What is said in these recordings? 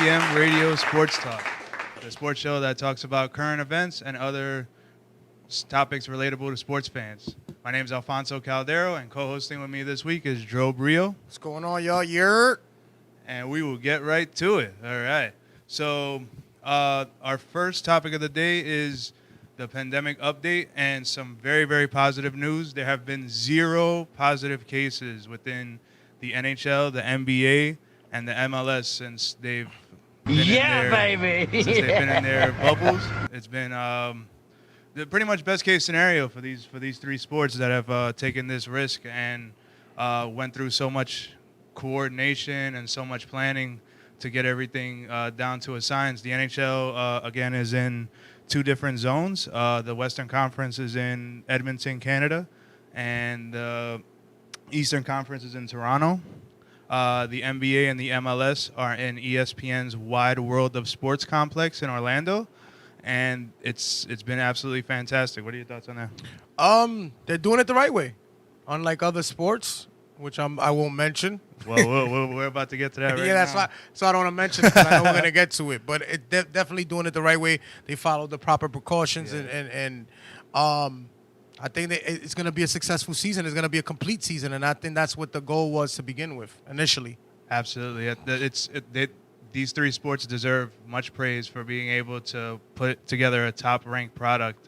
LDM Radio Sports Talk, the sports show that talks about current events and other topics relatable to sports fans. My name is Alfonso Caldero, and co-hosting with me this week is Dro Brio. What's going on, y'all? You're... And we will get right to it. All right. So our first topic of the day is the pandemic update and some very, very positive news. There have been 0 positive cases within the NHL, the NBA, and the MLS since they've been since they've been in their bubbles. It's been the pretty much best case scenario for these 3 sports that have taken this risk and went through so much coordination and so much planning to get everything down to a science. The NHL again is in 2 different zones. The Western Conference is in Edmonton, Canada, and the Eastern Conference is in Toronto. The NBA and the MLS are in ESPN's Wide World of Sports complex in Orlando, and it's been absolutely fantastic. What are your thoughts on that? They're doing it the right way, unlike other sports, which I won't mention. Well, we're about to get to that right now. Yeah, that's why. So I don't want to mention it because I know we're gonna get to it. But it definitely doing it the right way. They followed the proper precautions, and I think that it's going to be a successful season. It's going to be a complete season, and I think that's what the goal was to begin with initially. Absolutely. These 3 sports deserve much praise for being able to put together a top-ranked product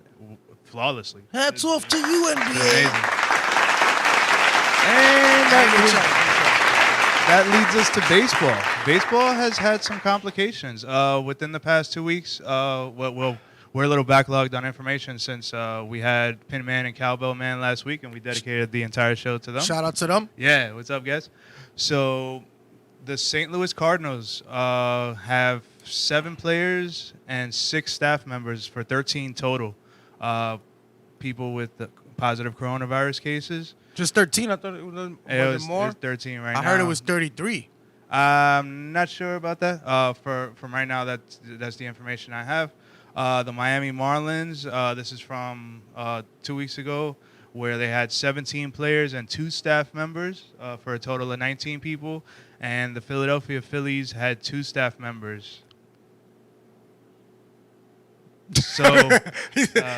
flawlessly. Hats off to you, NBA. Amazing. And that leads us to baseball. Baseball has had some complications within the past 2 weeks. We're a little backlogged on information since we had Pin Man and Cowbell Man last week, and we dedicated the entire show to them. Shout out to them. Yeah, what's up, guys? So the St. Louis Cardinals have 7 players and 6 staff members for 13 total people with the positive coronavirus cases. Just 13? I thought it was more. It was 13 right now. I heard it was 33. I'm not sure about that. From right now, that's the information I have. The Miami Marlins, this is from 2 weeks ago, where they had 17 players and 2 staff members for a total of 19 people. And the Philadelphia Phillies had 2 staff members. So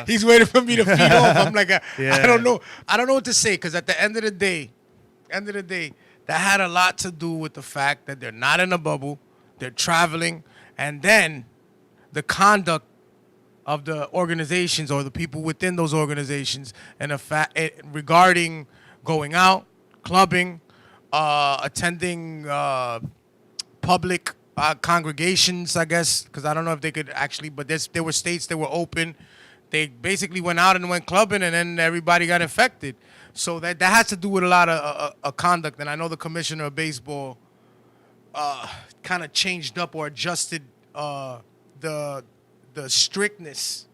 he's waiting for me to feed off. I'm like, yeah. I don't know what to say, because at the end of the day, that had a lot to do with the fact that they're not in a bubble, they're traveling, and then the conduct of the organizations or the people within those organizations, and regarding going out, clubbing, attending public congregations, I guess, because I don't know if they could actually, but there were states that were open. They basically went out and went clubbing, and then everybody got infected. So that has to do with a lot of conduct. And I know the commissioner of baseball kind of changed up or adjusted the strictness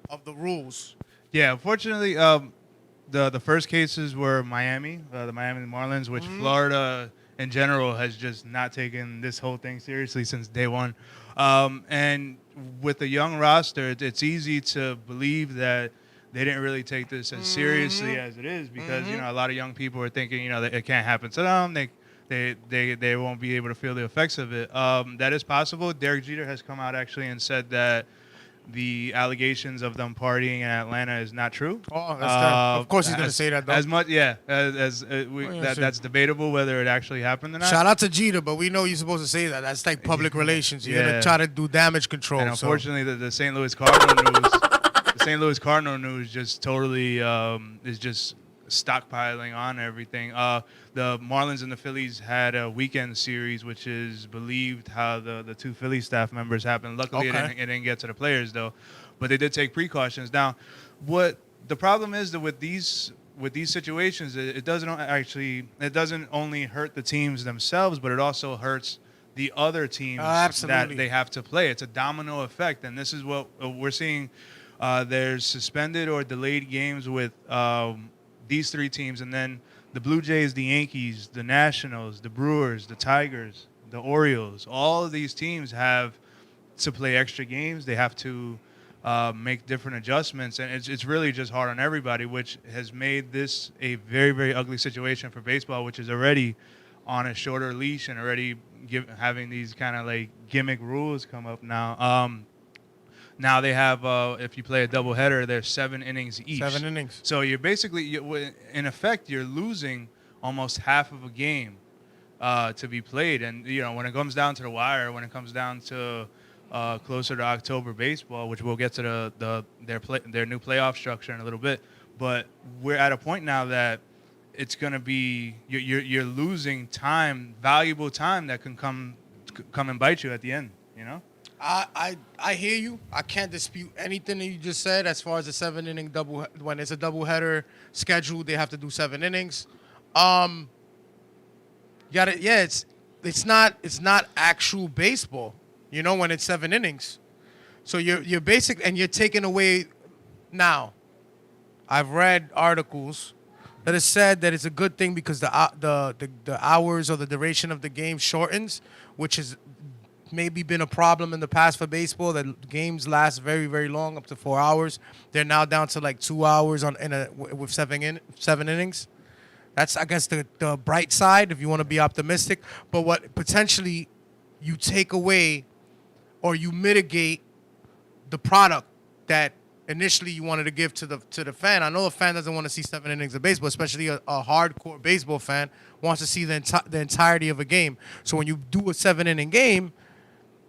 of the rules. Yeah, unfortunately, the first cases were Miami, the Miami Marlins, which Florida in general has just not taken this whole thing seriously since day one. And with a young roster, it's easy to believe that they didn't really take this as seriously as it is, because a lot of young people are thinking that it can't happen to them. They won't be able to feel the effects of it. That is possible. Derek Jeter has come out actually and said that the allegations of them partying in Atlanta is not true. Oh, that's of course he's going to say that, though. As much, that's debatable whether it actually happened or not. Shout out to Jeter, but we know you're supposed to say that. That's like public relations. You're going to try to do damage control. And unfortunately, the St. Louis Cardinal news just totally is just stockpiling on everything. The Marlins and the Phillies had a weekend series, which is believed how the 2 Philly staff members happened. Luckily, it didn't get to the players, though. But they did take precautions. Now, what the problem is that with these situations, it doesn't only hurt the teams themselves, but it also hurts the other teams that they have to play. It's a domino effect, and this is what we're seeing. There's suspended or delayed games with these 3 teams, and then the Blue Jays, the Yankees, the Nationals, the Brewers, the Tigers, the Orioles. All of these teams have to play extra games. They have to make different adjustments, and it's really just hard on everybody, which has made this a very, very ugly situation for baseball, which is already on a shorter leash and already having these kind of like gimmick rules come up now. Now they have, if you play a doubleheader, there's 7 innings each. 7 innings. So you're basically, in effect, you're losing almost half of a game to be played. And when it comes down to the wire, when it comes down to closer to October baseball, which we'll get to their new playoff structure in a little bit, but we're at a point now that it's going to be you're losing time, valuable time that can come and bite you at the end. I hear you. I can't dispute anything that you just said as far as the 7-inning double. When it's a doubleheader schedule, they have to do 7 innings. You got it. Yeah, it's not actual baseball. When it's 7 innings, so you're basic and you're taking away. Now, I've read articles that have said that it's a good thing because the hours or the duration of the game shortens, which has maybe been a problem in the past for baseball. That games last very, very long, up to 4 hours. They're now down to like 2 hours with 7 innings. That's, I guess, the bright side if you want to be optimistic. But what potentially you take away or you mitigate the product that initially you wanted to give to the fan. I know the fan doesn't want to see 7 innings of baseball, especially a hardcore baseball fan wants to see the entirety of a game. So when you do a 7-inning game,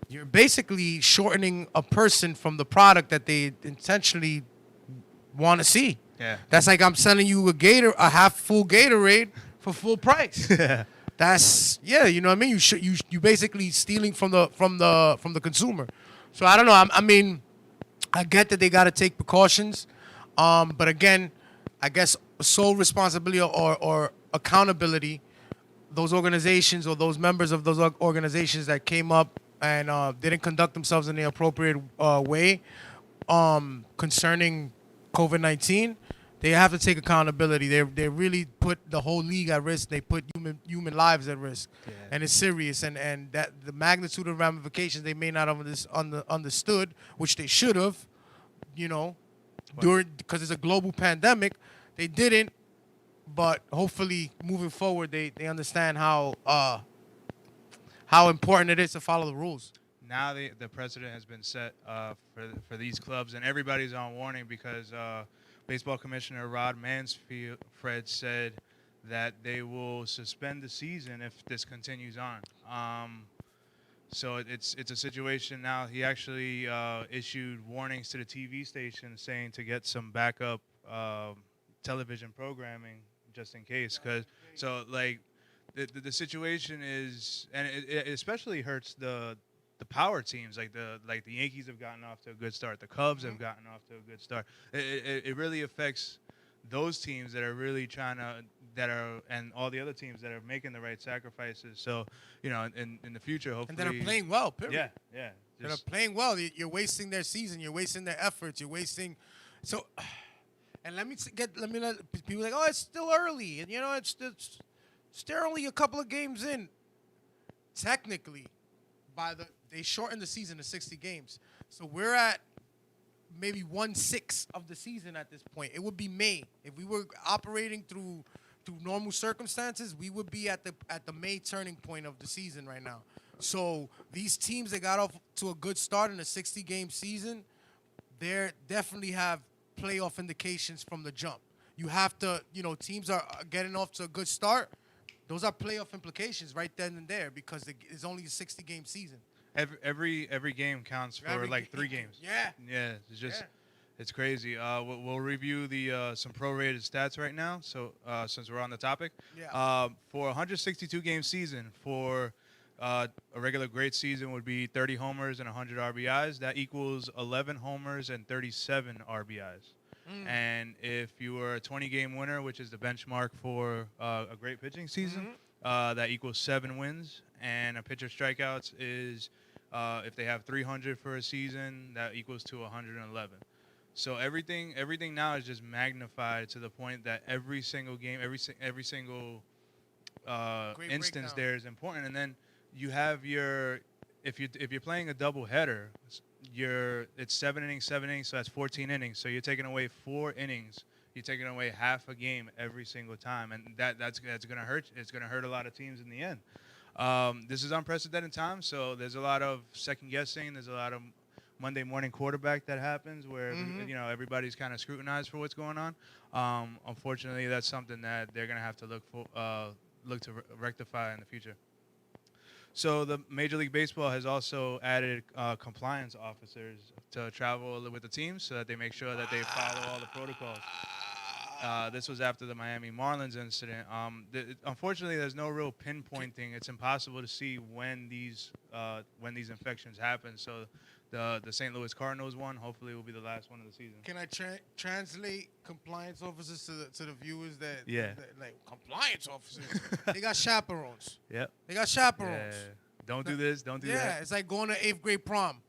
you're basically shortening a person from the product that they intentionally want to see. Yeah. That's like I'm selling you a half full Gatorade for full price. Yeah. That's you know what I mean. You basically stealing from the consumer. So I don't know. I mean, I get that they got to take precautions, but again, I guess sole responsibility or accountability. Those organizations or those members of those organizations that came up and didn't conduct themselves in the appropriate way concerning COVID-19, they have to take accountability. They really put the whole league at risk. They put human lives at risk, and it's serious. And that the magnitude of ramifications they may not have understood, which they should have, because it's a global pandemic. They didn't, but hopefully moving forward, they understand how important it is to follow the rules. Now the precedent has been set for these clubs, and everybody's on warning because Baseball Commissioner Rod Mansfred said that they will suspend the season if this continues on. So it's a situation now. He actually issued warnings to the TV station saying to get some backup television programming just in case. The situation is, and it especially hurts the power teams, like the Yankees have gotten off to a good start. The Cubs have gotten off to a good start. It really affects those teams that are really and all the other teams that are making the right sacrifices. So, in the future, hopefully. And that are playing well, period. Yeah. That are playing well. You're wasting their season. You're wasting their efforts. You're wasting. So, and let let people like, oh, it's still early. And, it's still only a couple of games in. Technically, they shortened the season to 60 games. So we're at maybe 1/6 of the season at this point. It would be May. If we were operating through normal circumstances, we would be at the May turning point of the season right now. So these teams that got off to a good start in a 60-game season, they definitely have playoff indications from the jump. You have to, teams are getting off to a good start. Those are playoff implications right then and there because it's only a 60-game season. Every game counts for like 3 games. Yeah. It's just it's crazy. We'll review the some prorated stats right now. So since we're on the topic, for a 162 game season, for a regular great season would be 30 homers and 100 RBIs. That equals 11 homers and 37 RBIs. And if you were a 20-game winner, which is the benchmark for a great pitching season, that equals 7 wins. And a pitcher strikeouts is if they have 300 for a season, that equals to 111. So everything now is just magnified to the point that every single game, every single instance there is important. And then you have if you're playing a double header, it's 7 innings, so that's 14 innings. So you're taking away 4 innings. You're taking away half a game every single time, and that's gonna hurt. It's gonna hurt a lot of teams in the end. This is unprecedented time, so there's a lot of second guessing. There's a lot of Monday morning quarterback that happens where everybody's kind of scrutinized for what's going on. Unfortunately, that's something that they're gonna have to look to rectify in the future. So the Major League Baseball has also added compliance officers to travel with the teams so that they make sure that they follow all the protocols. This was after the Miami Marlins incident. Unfortunately, there's no real pinpointing. It's impossible to see when these infections happen. So the St. Louis Cardinals one hopefully will be the last one of the season. Can I translate compliance officers to the viewers that Yeah. like compliance officers? They got chaperones. Yep. They got chaperones. Yeah. Don't do this. Don't do Yeah, that. it's like going to 8th grade prom.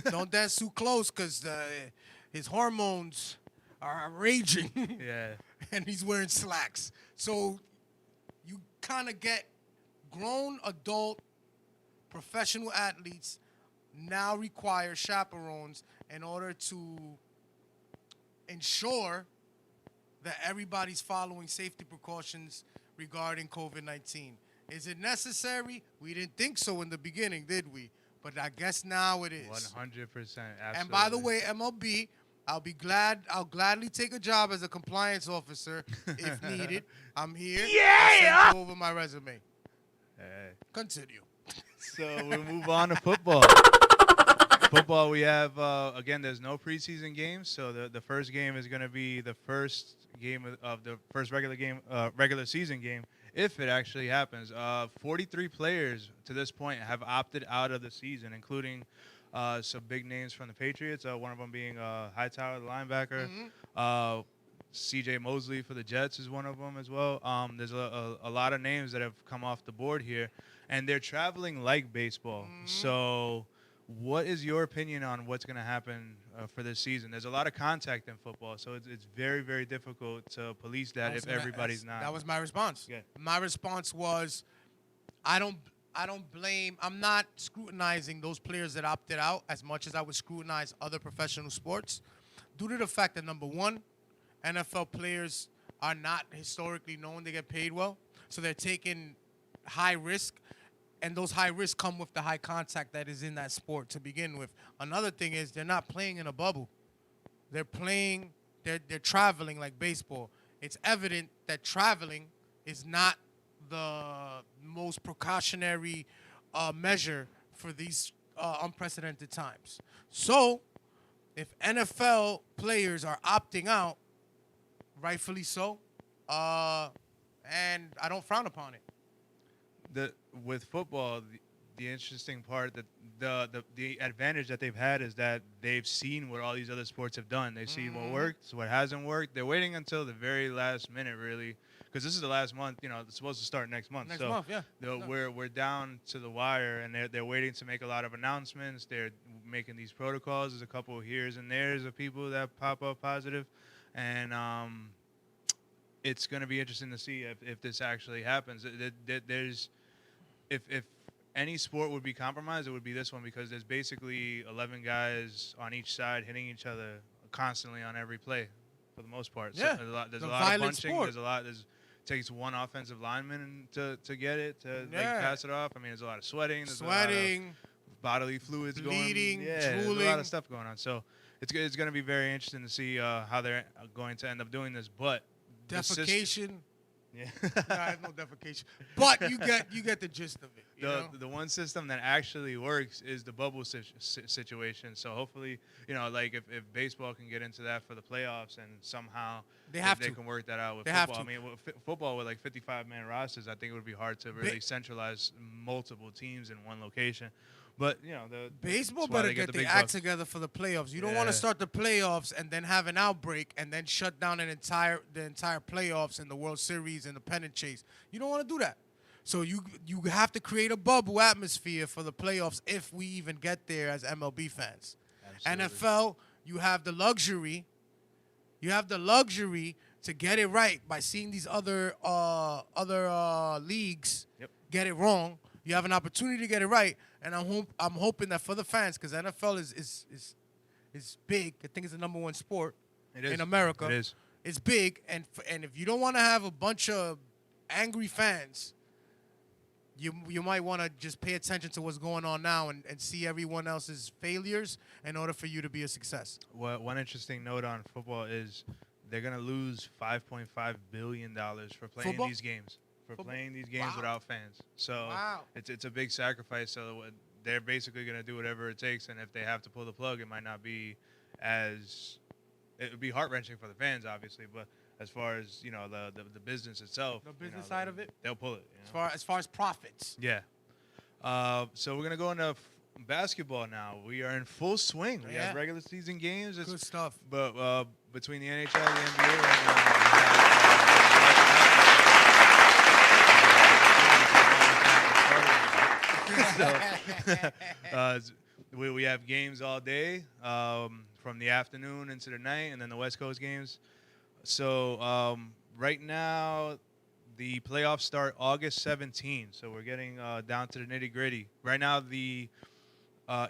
Don't dance too close because his hormones are raging. Yeah. And he's wearing slacks. So you kind of get grown adult professional athletes now require chaperones in order to ensure that everybody's following safety precautions regarding COVID-19. Is it necessary? We didn't think so in the beginning, did we? But I guess now it is. 100%. Absolutely. And by the way, MLB, I'll gladly take a job as a compliance officer if needed. I'm here. I'll send you over my resume. Hey. Continue. So we'll move on to football. Football, we have again. There's no preseason games, so the first game is going to be the first game of the first regular season game, if it actually happens. 43 players to this point have opted out of the season, including some big names from the Patriots. One of them being Hightower, the linebacker. C.J. Mosley for the Jets is one of them as well. There's a lot of names that have come off the board here, and they're traveling like baseball. So what is your opinion on what's going to happen for this season? There's a lot of contact in football, so it's very, very difficult to police that if everybody's not. That was my response. Yeah. My response was, I don't blame. I'm not scrutinizing those players that opted out as much as I would scrutinize other professional sports, due to the fact that, number one, NFL players are not historically known to get paid well, so they're taking high risk, and those high risks come with the high contact that is in that sport to begin with. Another thing is they're not playing in a bubble. They're traveling like baseball. It's evident that traveling is not the most precautionary measure for these unprecedented times. So if NFL players are opting out, rightfully so, and I don't frown upon it. With football, the interesting part that the advantage that they've had is that they've seen what all these other sports have done. They've seen what worked, what hasn't worked. They're waiting until the very last minute, really, because this is the last month. It's supposed to start next month. Next month, yeah. We're down to the wire, and they're waiting to make a lot of announcements. They're making these protocols. There's a couple of here's and there's of people that pop up positive, and it's going to be interesting to see if this actually happens. If any sport would be compromised, it would be this one, because there's basically 11 guys on each side hitting each other constantly on every play, for the most part. Yeah, so there's a lot of bunching. Sport. It takes one offensive lineman to get it to pass it off. I mean, there's a lot of sweating. There's a lot of bodily fluids bleeding, going. drooling. There's a lot of stuff going on. So it's going to be very interesting to see how they're going to end up doing this. But defecation. Yeah. Nah, no defecation. But you get the gist of it. The one system that actually works is the bubble situation. So hopefully, like if baseball can get into that for the playoffs, and somehow they can work that out with football. I mean, football with like 55-man rosters, I think it would be hard to really centralize multiple teams in one location. But the baseball better get the act together for the playoffs. You don't want to start the playoffs and then have an outbreak and then shut down the entire playoffs and the World Series and the pennant chase. You don't want to do that. So you have to create a bubble atmosphere for the playoffs if we even get there as MLB fans. Absolutely. NFL, you have the luxury to get it right by seeing these other leagues get it wrong. You have an opportunity to get it right, and I'm hoping that for the fans, because NFL is big. I think it's the number one sport in America. It is. It's big, and if you don't want to have a bunch of angry fans, you might want to just pay attention to what's going on now and see everyone else's failures in order for you to be a success. Well, one interesting note on football is they're gonna lose $5.5 billion for playing Football? these games. For Football? playing these games Wow. without fans. So Wow. it's a big sacrifice. So they're basically gonna do whatever it takes, and if they have to pull the plug, it might not be as it would be heart wrenching for the fans, obviously, but as far as the business itself, The business side of it? they'll pull it. As far as profits. Yeah. So we're gonna go into basketball now. We are in full swing. We Yeah. have regular season games. Good stuff. But between the NHL and the NBA right now, we have games all day, from the afternoon into the night, and then the West Coast games. So right now, the playoffs start August 17th. So we're getting down to the nitty gritty. Right now, the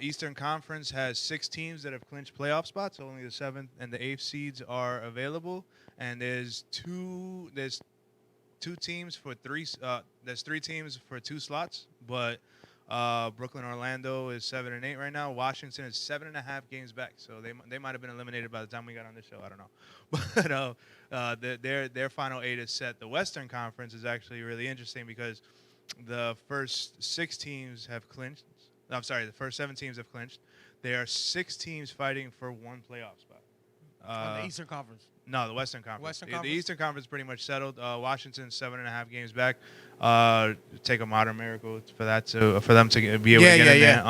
Eastern Conference has 6 teams that have clinched playoff spots. Only the 7th and the 8th seeds are available, and there's two teams for 3. There's 3 teams for 2 slots, but Brooklyn, Orlando is 7 and 8 right now. Washington is 7.5 games back, so they might have been eliminated by the time we got on this show. I don't know, but their final 8 is set. The Western Conference is actually really interesting because the first 6 teams have clinched. I'm sorry, the first 7 teams have clinched. There are 6 teams fighting for 1 playoff spot. On the Eastern Conference. No, the Western Conference. Western The Conference? Eastern Conference pretty much settled. Washington's 7.5 games back. Take a modern miracle for them to be able to get in there.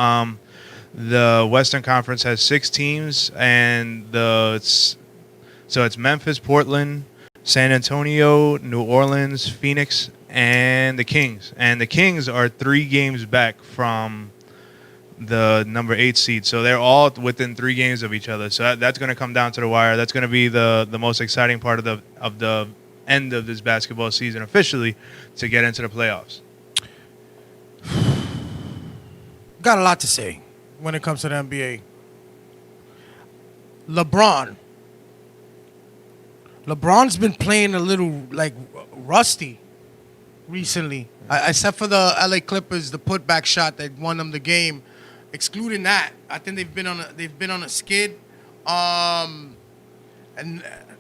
The Western Conference has 6 teams, and it's Memphis, Portland, San Antonio, New Orleans, Phoenix, and the Kings. And the Kings are 3 games back from the number 8 seed, so they're all within 3 games of each other. So that's going to come down to the wire. That's going to be the most exciting part of the end of this basketball season officially, to get into the playoffs. Got a lot to say when it comes to the NBA. LeBron's been playing a little like rusty recently, except for the LA Clippers, the putback shot that won them the game. Excluding that, I think they've been on a skid, and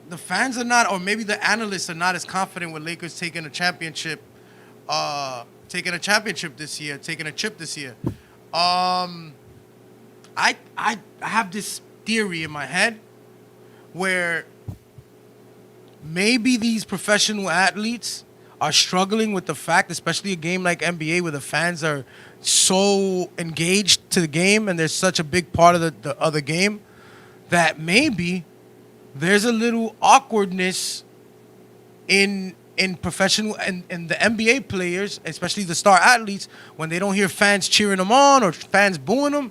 the fans are not, or maybe the analysts are not as confident with Lakers taking a championship this year, taking a chip this year. I have this theory in my head where maybe these professional athletes are struggling with the fact, especially a game like NBA where the fans are so engaged to the game and they're such a big part of the other game, that maybe there's a little awkwardness in professional and the NBA players, especially the star athletes, when they don't hear fans cheering them on or fans booing them.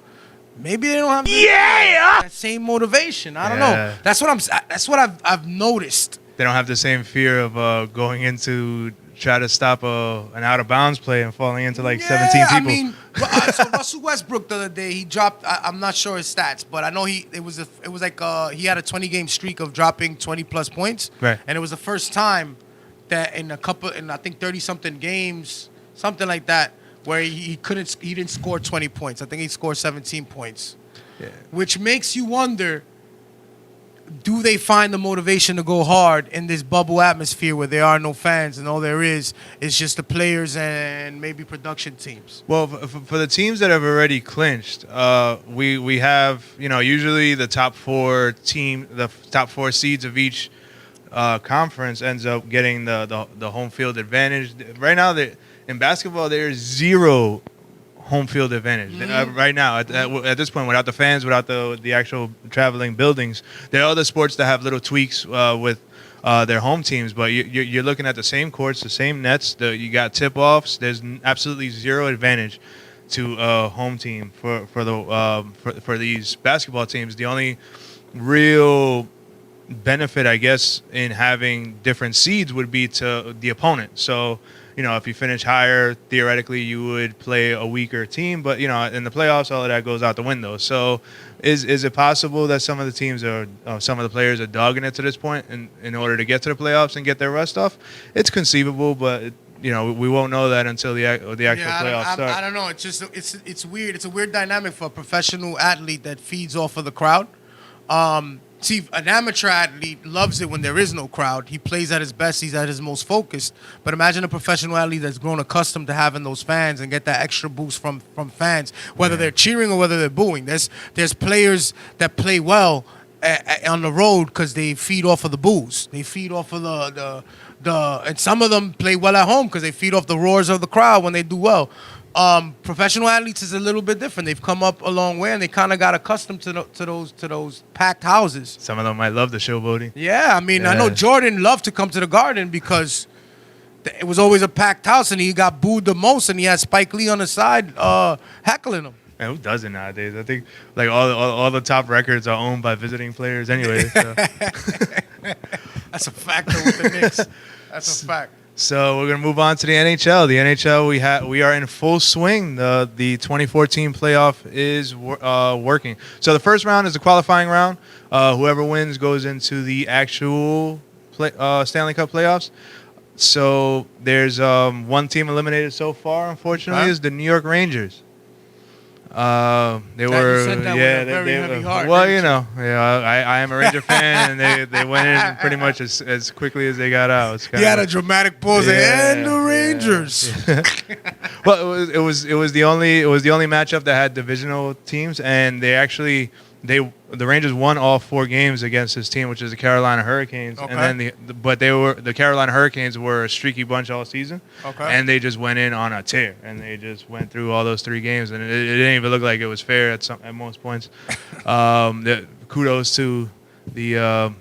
Maybe they don't have that same motivation. I don't know. That's what I've noticed. They don't have the same fear of going into try to stop an out of bounds play and falling into like 17 people. I mean, so Russell Westbrook the other day, he dropped. I'm not sure his stats, but I know it was like he had a 20-game streak of dropping 20+ points, right? And it was the first time that in I think 30-something games, something like that, where he didn't score 20 points. I think he scored 17 points, which makes you wonder. Do they find the motivation to go hard in this bubble atmosphere where there are no fans and all there is just the players and maybe production teams? Well, for the teams that have already clinched, we have, usually the top 4 seeds of each conference ends up getting the home field advantage. Right now, in basketball, there's 0 home field advantage right now at this point, without the fans, without the actual traveling buildings. There are other sports that have little tweaks with their home teams, but you're looking at the same courts, the same nets. You got tip-offs. There's absolutely 0 advantage to a home team for these basketball teams. The only real benefit, I guess, in having different seeds would be to the opponent. So if you finish higher, theoretically you would play a weaker team. But in the playoffs, all of that goes out the window. So, is it possible that some of the teams some of the players are dogging it to this point in order to get to the playoffs and get their rust off? It's conceivable, but we won't know that until the actual playoffs start. I don't know. It's just it's weird. It's a weird dynamic for a professional athlete that feeds off of the crowd. See, an amateur athlete loves it when there is no crowd. He plays at his best. He's at his most focused. But imagine a professional athlete that's grown accustomed to having those fans and get that extra boost from fans, whether they're cheering or whether they're booing. There's players that play well on the road because they feed off of the boos. They feed off of and some of them play well at home because they feed off the roars of the crowd when they do well. Professional athletes is a little bit different. They've come up a long way and they kind of got accustomed to those packed houses. Some of them might love the showboating. Yeah, I mean, I know Jordan loved to come to the Garden because it was always a packed house and he got booed the most and he had Spike Lee on the side heckling him. Man, who doesn't nowadays? I think like all the top records are owned by visiting players anyway. So. That's a fact though, with the Knicks. That's a fact. So we're gonna move on to the NHL. The NHL, we are in full swing. The 2014 playoff is working. So the first round is the qualifying round. Whoever wins goes into the actual Stanley Cup playoffs. So there's one team eliminated so far. Unfortunately, is the New York Rangers. They were heavy heart. Well, I am a Ranger fan, and they went in pretty much as quickly as they got out. He had a dramatic pause and the Rangers. Yeah. Well, it was the only matchup that had divisional teams, and the Rangers won all 4 games against this team, which is the Carolina Hurricanes. Okay. And then the Carolina Hurricanes were a streaky bunch all season. Okay. And they just went in on a tear, and they just went through all those 3 games, and it didn't even look like it was fair at most points. Kudos to the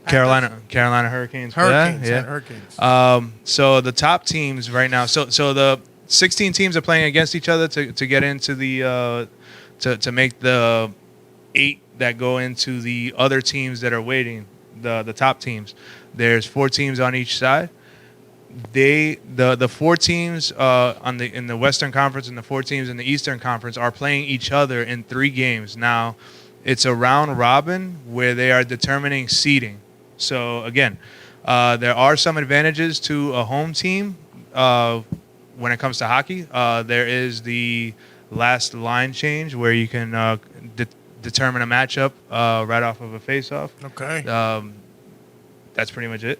Carolina Hurricanes. Hurricanes. So the top teams right now. So the 16 teams are playing against each other to get into the to make the 8 that go into the other teams that are waiting, the top teams. There's 4 teams on each side. The 4 teams in the Western Conference and the 4 teams in the Eastern Conference are playing each other in 3 games. Now, it's a round robin where they are determining seeding. So again, there are some advantages to a home team when it comes to hockey. There is the last line change where you can determine a matchup right off of a face-off. Okay. That's pretty much it.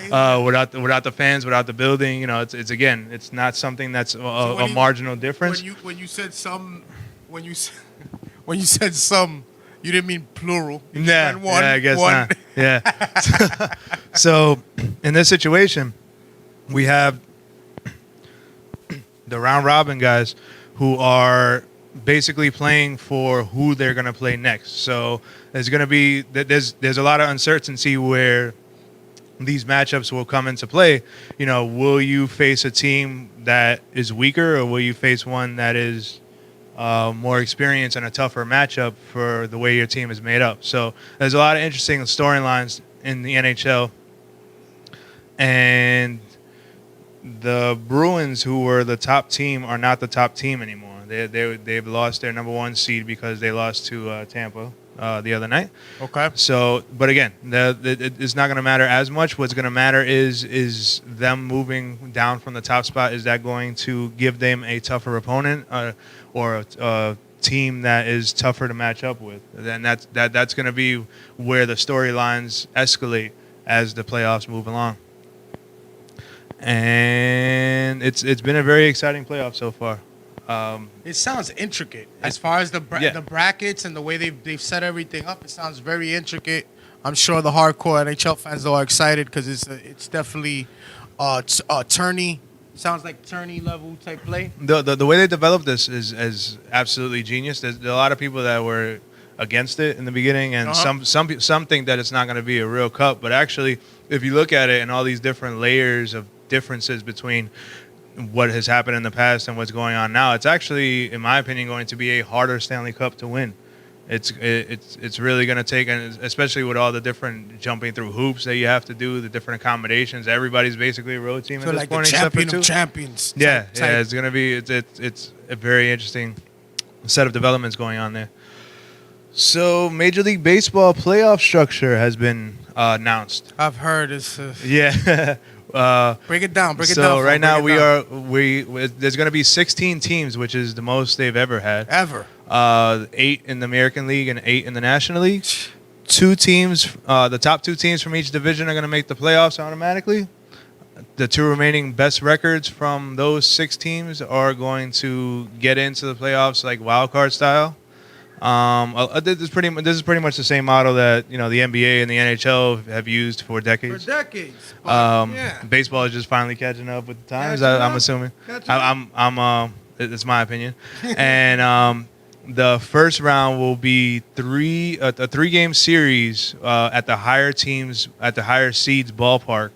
But without the fans, without the building, it's not something that's a marginal difference. When you said some, you didn't mean plural. You meant one. Yeah, I guess one. Not. Yeah. So in this situation, we have the round robin guys who are basically playing for who they're going to play next. So there's a lot of uncertainty where these matchups will come into play. Will you face a team that is weaker, or will you face one that is more experienced and a tougher matchup for the way your team is made up? So there's a lot of interesting storylines in the NHL. And the Bruins, who were the top team, are not the top team anymore. They've lost their number 1 seed because they lost to Tampa the other night. Okay. So, but again, it's not going to matter as much. What's going to matter is them moving down from the top spot. Is that going to give them a tougher opponent or a team that is tougher to match up with? Then that's going to be where the storylines escalate as the playoffs move along. And it's been a very exciting playoff so far. It sounds intricate as far as the brackets and the way they've set everything up. It sounds very intricate. I'm sure the hardcore NHL fans though are excited because it's definitely tourney. Sounds like tourney level type play. The way they developed this is absolutely genius. There's a lot of people that were against it in the beginning, and some think that it's not going to be a real cup. But actually, if you look at it and all these different layers of differences between what has happened in the past and what's going on now, it's actually, in my opinion, going to be a harder Stanley Cup to win. It's really gonna take, and especially with all the different jumping through hoops that you have to do, the different accommodations. Everybody's basically a road team So at this like the point, except for champion two. of champions. Yeah, type- yeah, it's gonna be it's a very interesting set of developments going on there. So, Major League Baseball playoff structure has been announced. I've heard it's. Yeah. Break it down. Break it down. So for right me, now break it down. there's going to be 16 teams, which is the most they've ever had. Ever. 8 in the American League and 8 in the National League. Two teams, the top 2 teams from each division are going to make the playoffs automatically. The 2 remaining best records from those 6 teams are going to get into the playoffs like wild card style. This is pretty much the same model that the NBA and the NHL have used for decades. For decades. But, yeah. Baseball is just finally catching up with the times. Catching I'm up. assuming. Catching up. It's my opinion. And the first round will be a 3-game series at the higher seeds ballpark,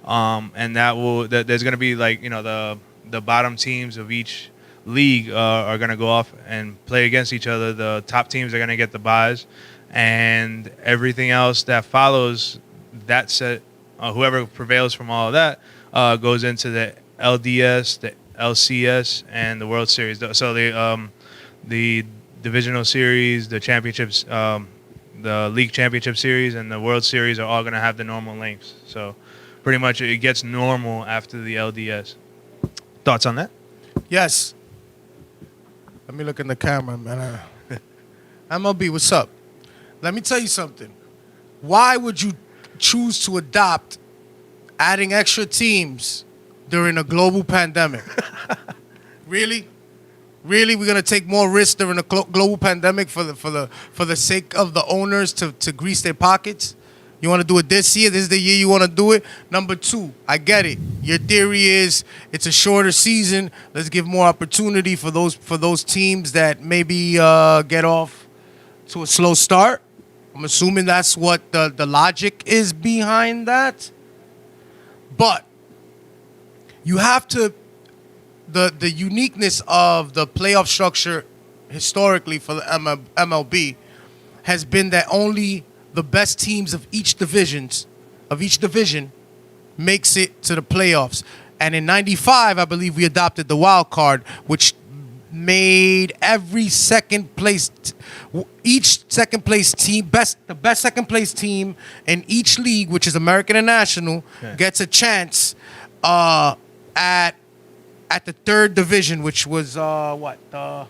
and there's going to be the bottom teams of each league are going to go off and play against each other. The top teams are going to get the buys, and everything else that follows that set, whoever prevails from all of that, goes into the LDS, the LCS, and the World Series. So the divisional series, the championships, the league championship series, and the World Series are all going to have the normal lengths. So pretty much it gets normal after the LDS. Thoughts on that? Yes. Let me look in the camera, man. MLB, what's up? Let me tell you something. Why would you choose to adopt adding extra teams during a global pandemic? Really? Really, we're gonna take more risks during a global pandemic for the sake of the owners to grease their pockets? You want to do it this year? This is the year you want to do it? Number 2, I get it. Your theory is it's a shorter season. Let's give more opportunity for those teams that maybe get off to a slow start. I'm assuming that's what the logic is behind that. But you have to the uniqueness of the playoff structure historically for the MLB has been that only the best teams of each division makes it to the playoffs. And in 95, I believe we adopted the wild card, which made every each second place team, the best second place team in each league, which is American and National, gets a chance at the third division, which was the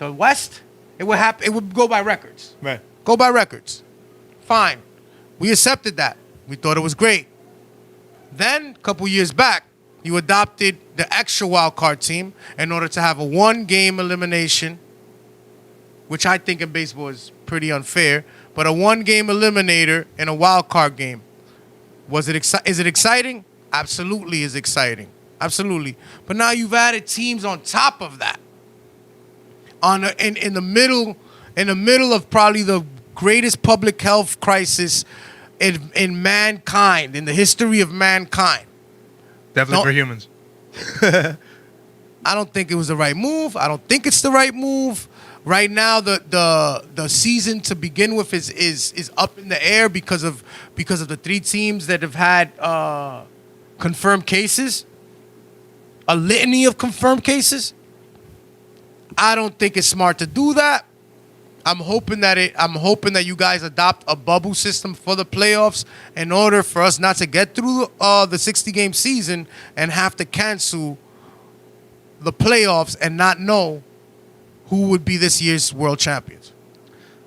West. It would go by records. Right. Go by records. Fine. We accepted that. We thought it was great. Then, a couple years back, you adopted the extra wild card team in order to have a 1-game elimination, which I think in baseball is pretty unfair, but a 1-game eliminator in a wild card game. Is it exciting? Absolutely is exciting. Absolutely. But now you've added teams on top of that. In the middle of probably the greatest public health crisis in mankind, in the history of mankind. Definitely for humans. I don't think it was the right move. I don't think it's the right move. Right now, the season to begin with is up in the air because of the 3 teams that have had confirmed cases, a litany of confirmed cases. I don't think it's smart to do that. I'm hoping that you guys adopt a bubble system for the playoffs in order for us not to get through the 60-game season and have to cancel the playoffs and not know who would be this year's world champions.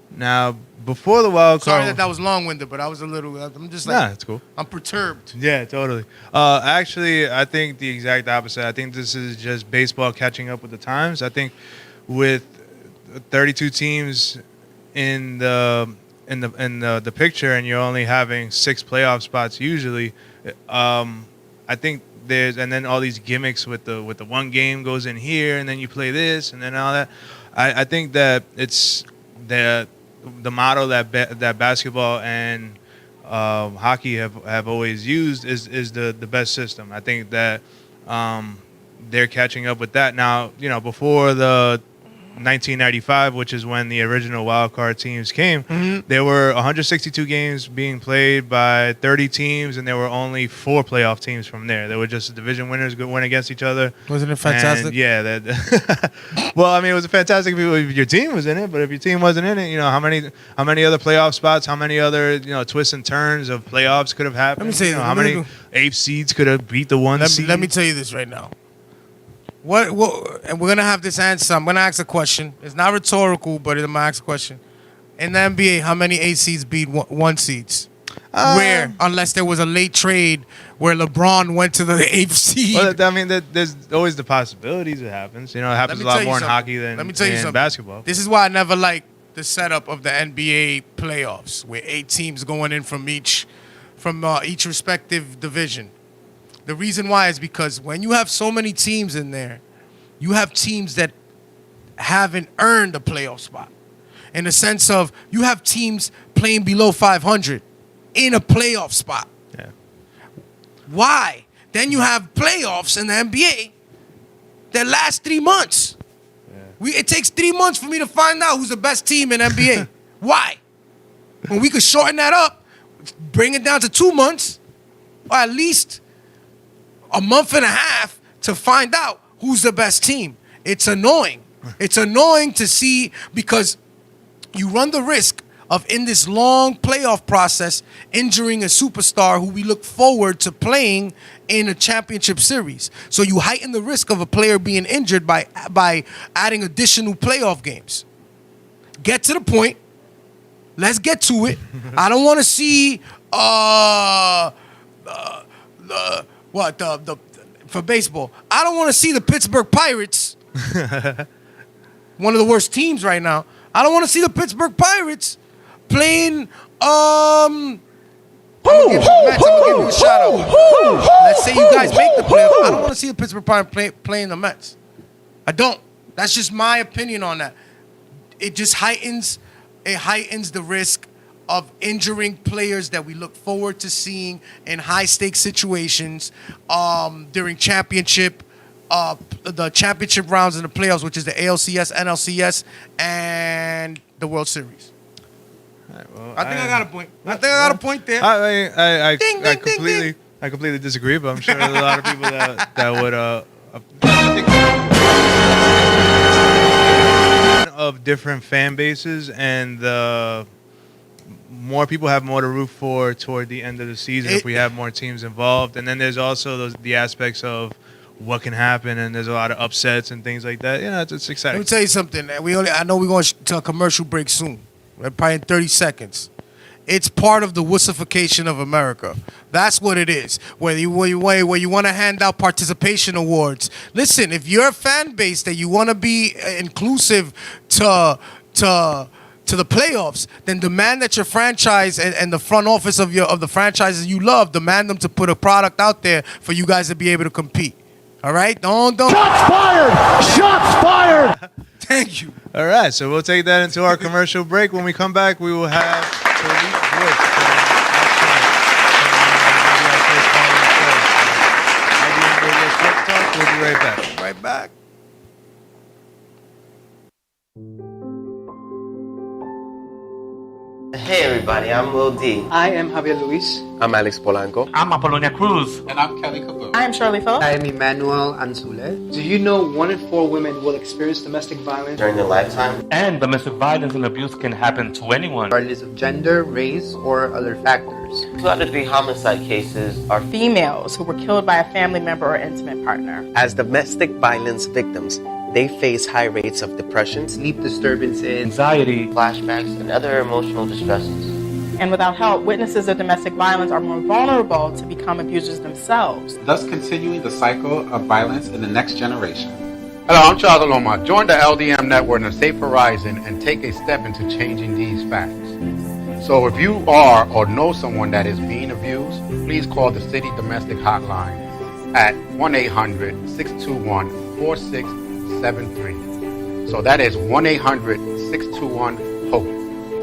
Now, before the wild card, Sorry that was long-winded, but I'm just like, nah, it's cool. I'm perturbed. Yeah, totally. Actually, I think the exact opposite. I think this is just baseball catching up with the times. I think with 32 teams in the picture, and you're only having 6 playoff spots usually. I think and then all these gimmicks with the 1 game goes in here, and then you play this, and then all that. I think that it's the model that basketball and hockey have always used is the best system. I think that they're catching up with that now. Before the 1995, which is when the original wild card teams came, there were 162 games being played by 30 teams, and there were only 4 playoff teams from there. They were just division winners went against each other. Wasn't it fantastic? And yeah, that. Well, I mean, it was fantastic if your team was in it, but if your team wasn't in it, how many other playoff spots, how many other twists and turns of playoffs could have happened? Let me say, how many 8th seeds could have beat the 1 seed? Let me tell you this right now. What? And we're gonna have this answer. I'm gonna ask a question. It's not rhetorical, but I'm gonna ask a question. In the NBA, how many 8 seeds beat 1 seeds? Where, unless there was a late trade where LeBron went to the 8th seed. Well, I mean, there's always the possibilities it happens. It happens a lot more in hockey than in basketball. This is why I never liked the setup of the NBA playoffs, where 8 teams going in from each respective division. The reason why is because when you have so many teams in there, you have teams that haven't earned a playoff spot. In the sense of you have teams playing below 500 in a playoff spot. Yeah. Why? Then you have playoffs in the NBA that last 3 months. Yeah. It takes 3 months for me to find out who's the best team in NBA. Why? When we could shorten that up, bring it down to 2 months, or at least a month and a half to find out who's the best team. It's annoying. It's annoying to see because you run the risk of, in this long playoff process, injuring a superstar who we look forward to playing in a championship series. So you heighten the risk of a player being injured by adding additional playoff games. Get to the point. Let's get to it. I don't want to see for baseball. I don't want to see the Pittsburgh Pirates, one of the worst teams right now. I don't want to see the Pittsburgh Pirates playing. I'm gonna give you a shout out. Let's say you guys make the playoffs. I don't want to see the Pittsburgh Pirates playing the Mets. I don't. That's just my opinion on that. It just heightens the risk of injuring players that we look forward to seeing in high-stakes situations during the championship rounds in the playoffs, which is the ALCS, NLCS, and the World Series. Right, well, I think I got a point. I got a point there. I completely disagree, but I'm sure there's a lot of people that would. Of different fan bases, and the more people have more to root for toward the end of the season if we have more teams involved. And then there's also the aspects of what can happen, and there's a lot of upsets and things like that. It's exciting. Let me tell you something. I know we're going to a commercial break soon, probably in 30 seconds. It's part of the wussification of America. That's what it is. Where you want to hand out participation awards. Listen, if you're a fan base that you want to be inclusive to the playoffs, then demand that your franchise and the front office of the franchises you love, demand them to put a product out there for you guys to be able to compete. All right? Don't. Shots fired! Shots fired! Thank you. All right, so we'll take that into our commercial break. When we come back, we will have Elite Blitz from We'll be right back. Right back. Hey everybody, I'm Lil D. I am Javier Luis. I'm Alex Polanco. I'm Apollonia Cruz. And I'm Kelly Caboose. I am Shirley Phillips. I am Emmanuel Anzule. Do you know 1 in 4 women will experience domestic violence During their lifetime. And domestic violence and abuse can happen to anyone, regardless of gender, race, or other factors. 2 out of 3 homicide cases are females who were killed by a family member or intimate partner. As domestic violence victims, they face high rates of depression, sleep disturbances, anxiety, flashbacks, and other emotional distresses. And without help, witnesses of domestic violence are more vulnerable to become abusers themselves, thus continuing the cycle of violence in the next generation. Hello, I'm Charles Aloma. Join the LDM network and Safe Horizon and take a step into changing these facts. So if you are or know someone that is being abused, please call the City Domestic Hotline at 1-800-621-4673. So that is 1-800-621-HOPE.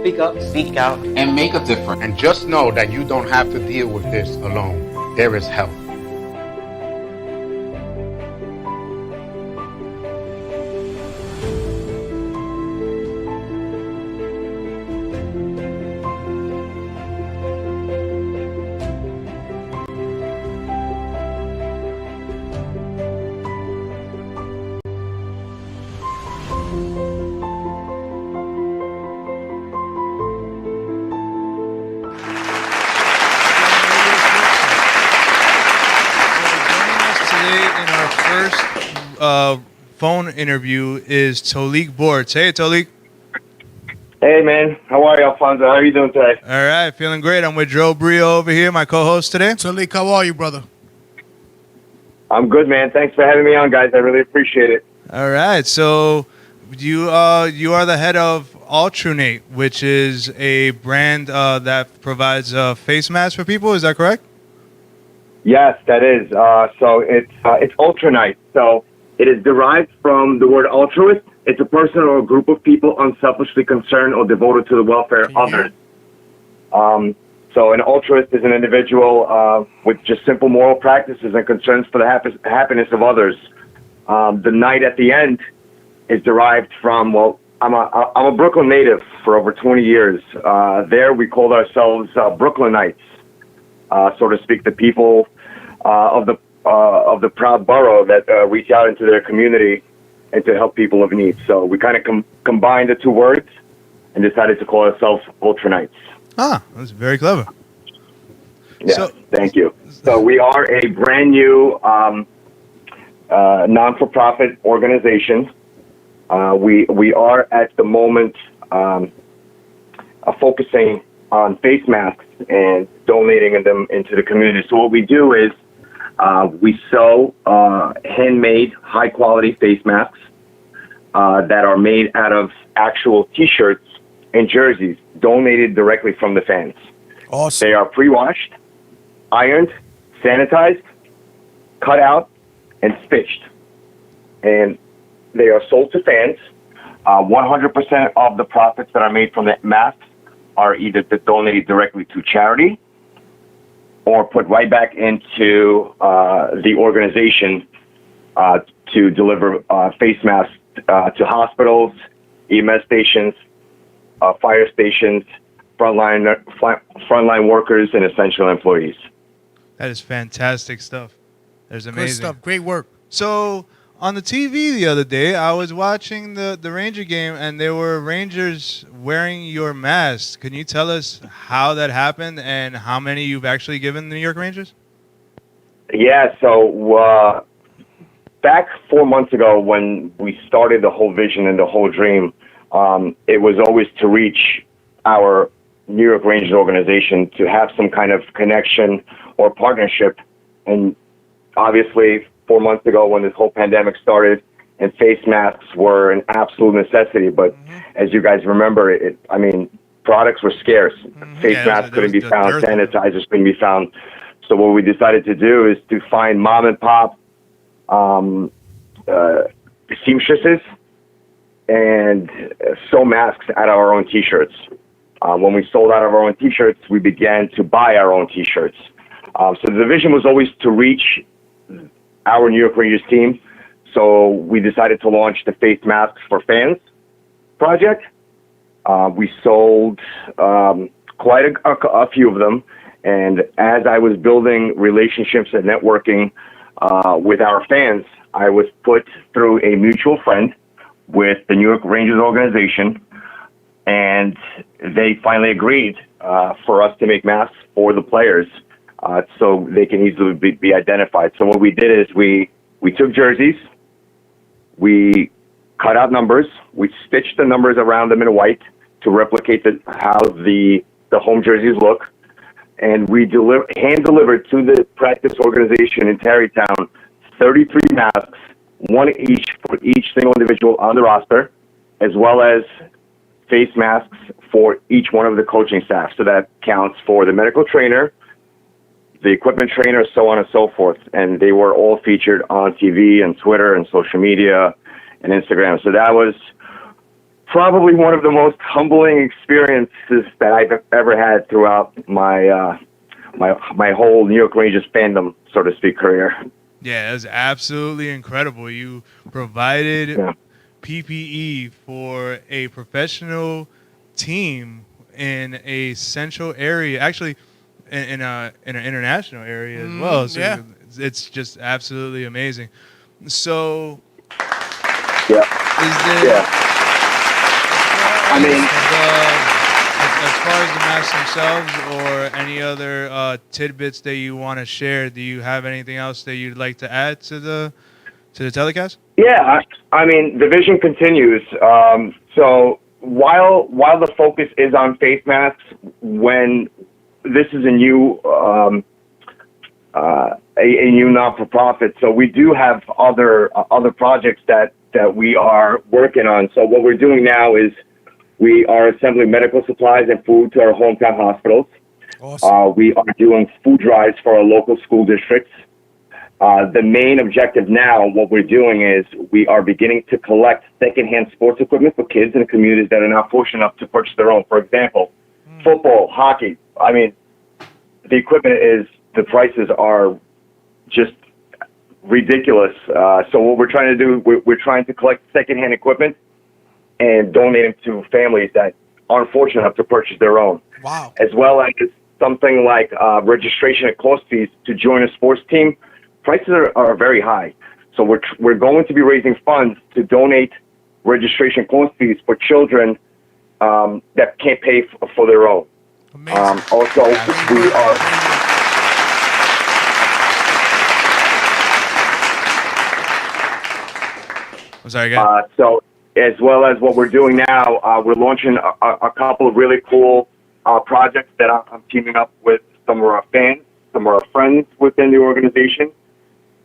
Speak up, speak out, and make a difference. And just know that you don't have to deal with this alone. There is help. phone interview is Tolik Bortz. Hey, Tolik. Hey, man. How are you, Alfonso? How are you doing today? All right, feeling great. I'm with Joe Brio over here, my co-host today. Talik, how are you, brother? I'm good, man. Thanks for having me on, guys. I really appreciate it. All right, so you are the head of Ultranate, which is a brand that provides face masks for people. Is that correct? Yes, that is. So it's Ultranite. So it is derived from the word altruist. It's a person or a group of people unselfishly concerned or devoted to the welfare of others. So an altruist is an individual with just simple moral practices and concerns for the happiness of others. The night at the end is derived from, well, I'm a Brooklyn native for over 20 years. There we called ourselves Brooklynites, so to speak, the people of the proud borough that reach out into their community and to help people of need. So we kind of combined the two words and decided to call ourselves Ultranites. Ah, that's very clever. Yeah, thank you. So we are a brand new non-for-profit organization. We are at the moment focusing on face masks and donating them into the community. So what we do is we sew handmade, high-quality face masks that are made out of actual T-shirts and jerseys donated directly from the fans. Awesome. They are pre-washed, ironed, sanitized, cut out, and stitched. And they are sold to fans. 100% of the profits that are made from the masks are either donated directly to charity or put right back into the organization to deliver face masks to hospitals, EMS stations, fire stations, frontline workers, and essential employees. That is fantastic stuff. That's amazing. Good stuff. Great work. So on the TV the other day, I was watching the Ranger game, and there were Rangers wearing your mask. Can you tell us how that happened and how many you've actually given the New York Rangers? Yeah, so back 4 months ago when we started the whole vision and the whole dream, it was always to reach our New York Rangers organization to have some kind of connection or partnership. And obviously 4 months ago when this whole pandemic started and face masks were an absolute necessity, but as you guys remember, products were scarce. Face masks couldn't be found, sanitizers couldn't be found. So what we decided to do is to find mom and pop seamstresses and sew masks out of our own T-shirts. When we sold out of our own T-shirts, we began to buy our own T-shirts. So the vision was always to reach our New York Rangers team. So we decided to launch the Face Masks for Fans project. We sold quite a few of them. And as I was building relationships and networking with our fans, I was put through a mutual friend with the New York Rangers organization, and they finally agreed for us to make masks for the players so they can easily be identified. So what we did is we took jerseys, we cut out numbers, we stitched the numbers around them in white to replicate how the home jerseys look, and we hand-delivered to the practice organization in Tarrytown 33 masks, one each for each single individual on the roster, as well as face masks for each one of the coaching staff. So that counts for the medical trainer, the equipment trainer, so on and so forth. And they were all featured on TV and Twitter and social media and Instagram. So that was probably one of the most humbling experiences that I've ever had throughout my my whole New York Rangers fandom, so to speak, career. Yeah, that's absolutely incredible. You provided PPE for a professional team in a central area, actually in an international area as well. So yeah. It's just absolutely amazing. So, is there? As far as the masks themselves or any other tidbits that you want to share, do you have anything else that you'd like to add to to the telecast? Yeah, I mean, the vision continues. So while the focus is on face masks, when this is a new a new non-for-profit, so we do have other projects that we are working on. So what we're doing now is we are assembling medical supplies and food to our hometown hospitals. Awesome. We are doing food drives for our local school districts. The main objective now, what we're doing is we are beginning to collect secondhand sports equipment for kids in the communities that are not fortunate enough to purchase their own. For example, football, hockey. I mean, the equipment the prices are just ridiculous. So what we're trying to do, we're trying to collect secondhand equipment and donate them to families that aren't fortunate enough to purchase their own. Wow. As well as something like registration and cost fees to join a sports team. Prices are very high. So we're going to be raising funds to donate registration cost fees for children that can't pay for their own. Amazing. Also, we are... I'm sorry, again. So as well as what we're doing now, we're launching a couple of really cool projects that I'm teaming up with some of our fans, some of our friends within the organization.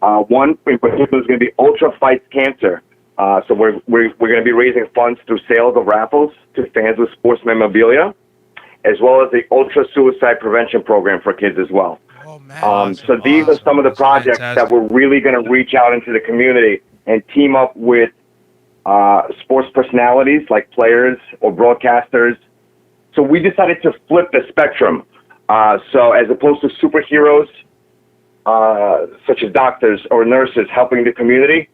One in particular is going to be Ultra Fights Cancer. So we're going to be raising funds through sales of raffles to fans with sports memorabilia, as well as the Ultra Suicide Prevention Program for kids as well. Oh, man. So these are some of the projects that we're really going to reach out into the community and team up with sports personalities like players or broadcasters. So we decided to flip the spectrum. So as opposed to superheroes, such as doctors or nurses helping the community,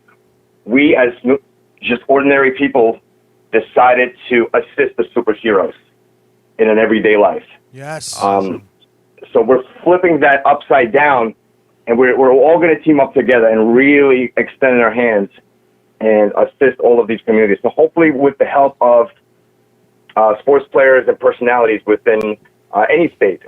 we as just ordinary people decided to assist the superheroes in an everyday life. Yes. So we're flipping that upside down, and we're all going to team up together and really extend our hands and assist all of these communities. So hopefully with the help of sports players and personalities within any state,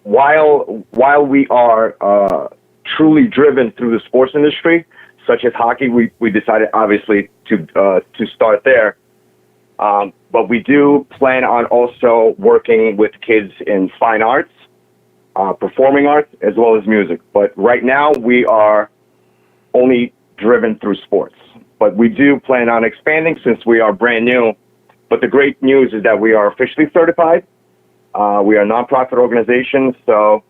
while we are truly driven through the sports industry, such as hockey, we decided obviously to start there. But we do plan on also working with kids in fine arts, performing arts, as well as music. But right now we are only driven through sports. But we do plan on expanding since we are brand new. But the great news is that we are officially certified. We are a nonprofit organization, so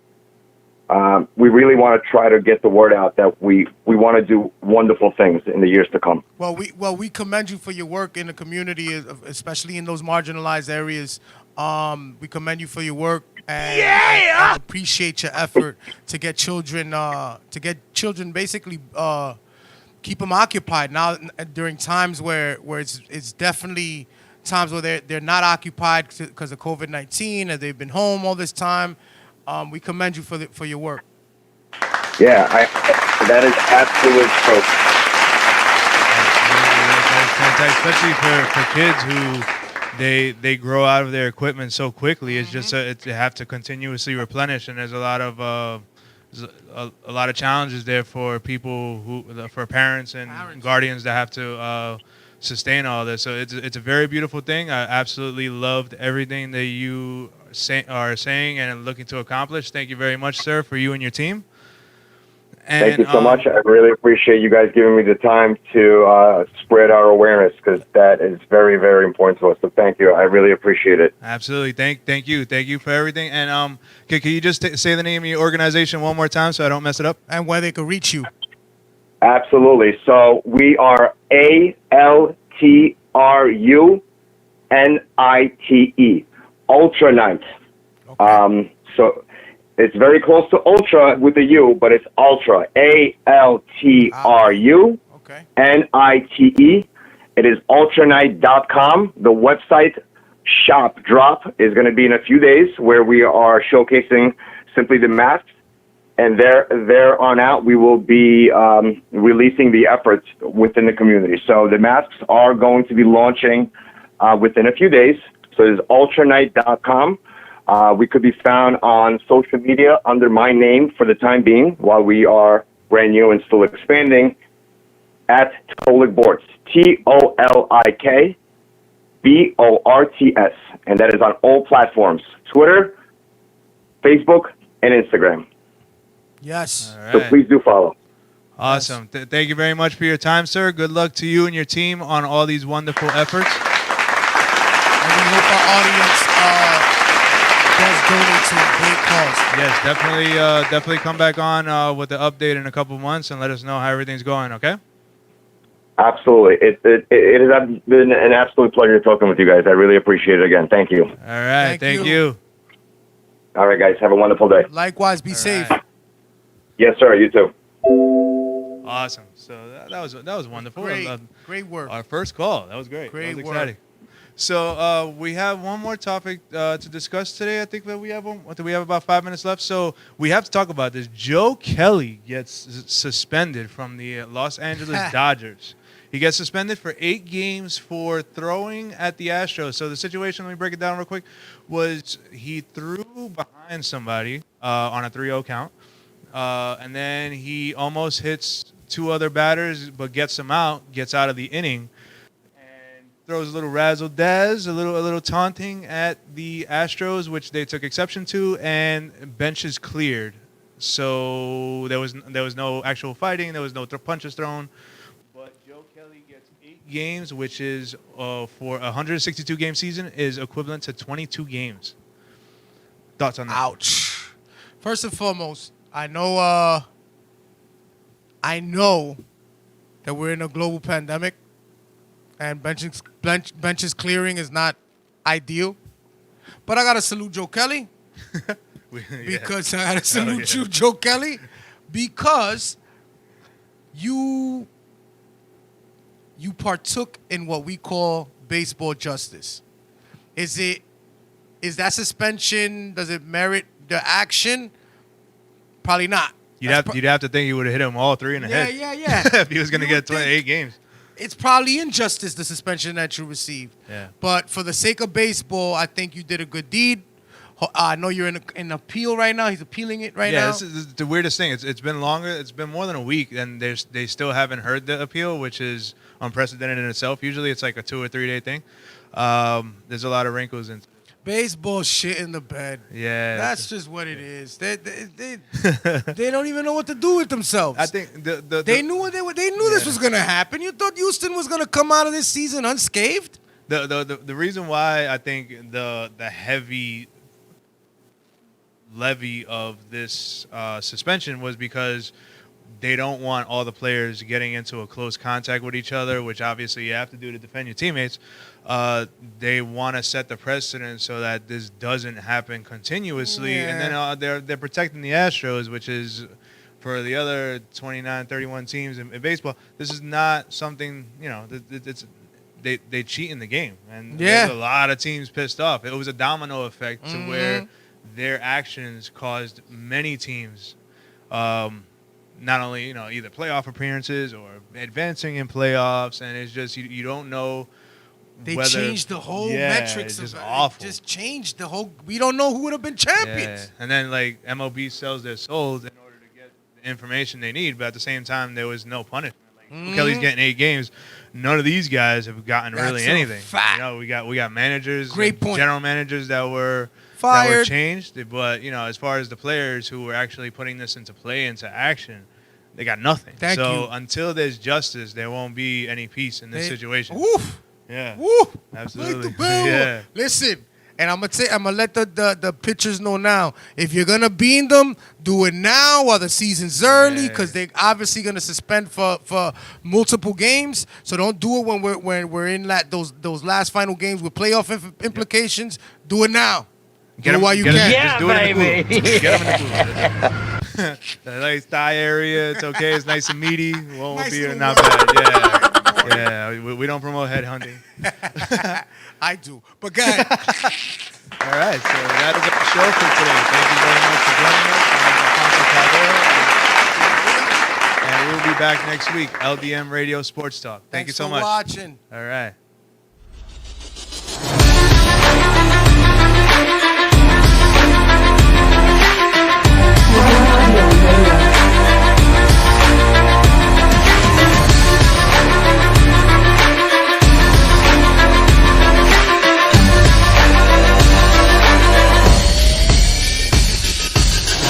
we really want to try to get the word out that we want to do wonderful things in the years to come. Well, we commend you for your work in the community, especially in those marginalized areas. We commend you for your work and appreciate your effort to get children basically keep them occupied now during times where it's definitely times where they're not occupied because of COVID-19 and they've been home all this time. We commend you for your work. Yeah, that is absolutely true. That's fantastic, especially for kids who they grow out of their equipment so quickly. It's just they have to continuously replenish, and there's a lot of challenges there for people for parents and guardians that have to sustain all this. So it's a very beautiful thing. I absolutely loved everything that you are saying and looking to accomplish. Thank you very much, sir, for you and your team. And, thank you so much. I really appreciate you guys giving me the time to spread our awareness, because that is very, very important to us. So thank you. I really appreciate it. Absolutely. Thank you for everything. And can you just say the name of your organization one more time so I don't mess it up? And where they can reach you. Absolutely. So we are ALTRUNITE, Ultra Night. Okay. So it's very close to Ultra with a U, but it's Ultra, ALTRUNITE. It is ultranite.com. The website shop drop is going to be in a few days, where we are showcasing simply the masks. And there on out, we will be releasing the efforts within the community. So the masks are going to be launching within a few days. So it is ultranite.com. We could be found on social media under my name for the time being, while we are brand new and still expanding. at Tolik Borts. TOLIKBORTS. And that is on all platforms: Twitter, Facebook, and Instagram. Yes. All right. So please do follow. Awesome. Thank you very much for your time, sir. Good luck to you and your team on all these wonderful efforts. And we hope our audience does donate to a great cause. Yes, definitely come back on with the update in a couple months and let us know how everything's going, okay? Absolutely. It has been an absolute pleasure talking with you guys. I really appreciate it again. Thank you. All right. Thank you. All right, guys. Have a wonderful day. Likewise, be safe. Right. Yes, sir. You too. Awesome. So that was wonderful. Great work. Our first call. That was great. Great that was work. exciting. So we have one more topic to discuss today. I think that we have about 5 minutes left. So we have to talk about this. Joe Kelly gets suspended from the Los Angeles Dodgers. He gets suspended for 8 games for throwing at the Astros. So the situation, let me break it down real quick, was he threw behind somebody on a 3-0 count. And then he almost hits 2 other batters, but gets them out, gets out of the inning, and throws a little razzle-dazzle, a little taunting at the Astros, which they took exception to, and benches cleared. So there was no actual fighting, there was no punches thrown. But Joe Kelly gets 8 games, which is for a 162-game season is equivalent to 22 games. Thoughts on that? Ouch. First and foremost, I know that we're in a global pandemic, and benches clearing is not ideal. But I gotta salute Joe Kelly because you, Joe Kelly, because you partook in what we call baseball justice. Is that suspension? Does it merit the action? Probably not. You'd have to think he would have hit him all 3 in the head. Yeah. If he was going to get 28 games. It's probably injustice, the suspension that you received. Yeah. But for the sake of baseball, I think you did a good deed. I know you're in appeal right now. He's appealing it right now. Yeah, this is the weirdest thing. It's been longer. It's been more than a week, and they still haven't heard the appeal, which is unprecedented in itself. Usually it's like a 2 or 3 day thing. There's a lot of wrinkles in baseball shit in the bed. Yeah, that's just what it is. They don't even know what to do with themselves. I think they knew this was gonna happen. You thought Houston was gonna come out of this season unscathed? The reason why I think the heavy levy of this suspension was because they don't want all the players getting into a close contact with each other, which obviously you have to do to defend your teammates. They want to set the precedent so that this doesn't happen continuously. Yeah. And then they're protecting the Astros, which is, for the other 29, 31 teams in baseball, this is not something, they cheat in the game. And there's a lot of teams pissed off. It was a domino effect to where their actions caused many teams not only, either playoff appearances or advancing in playoffs. And it's just, you don't know. They changed the whole metrics. It's just awful. Just changed the whole. We don't know who would have been champions. Yeah. And then MLB sells their souls in order to get the information they need, but at the same time there was no punishment. Kelly's getting 8 games. None of these guys have gotten really anything. Fact. We got managers, great point, general managers that were fired, that were changed. But as far as the players who were actually putting this into play, into action, they got nothing. So until there's justice, there won't be any peace in this situation. Oof. Yeah. Woo! Absolutely. Yeah. Listen, and I'm gonna let the pitchers know now. If you're gonna bean them, do it now while the season's early, because they're obviously gonna suspend for multiple games. So don't do it when we're in those last final games with playoff implications. Do it now. Do it while you can. Yeah, baby. Get them in the pool. The nice thigh area. It's okay. It's nice and meaty. Won't nice be not bad. Yeah. Yeah, we don't promote headhunting. I do, but go ahead. All right, so that is our show for today. Thank you very much for joining us. And we'll be back next week. LDM Radio Sports Talk. Thank you so much. Thanks for watching. All right.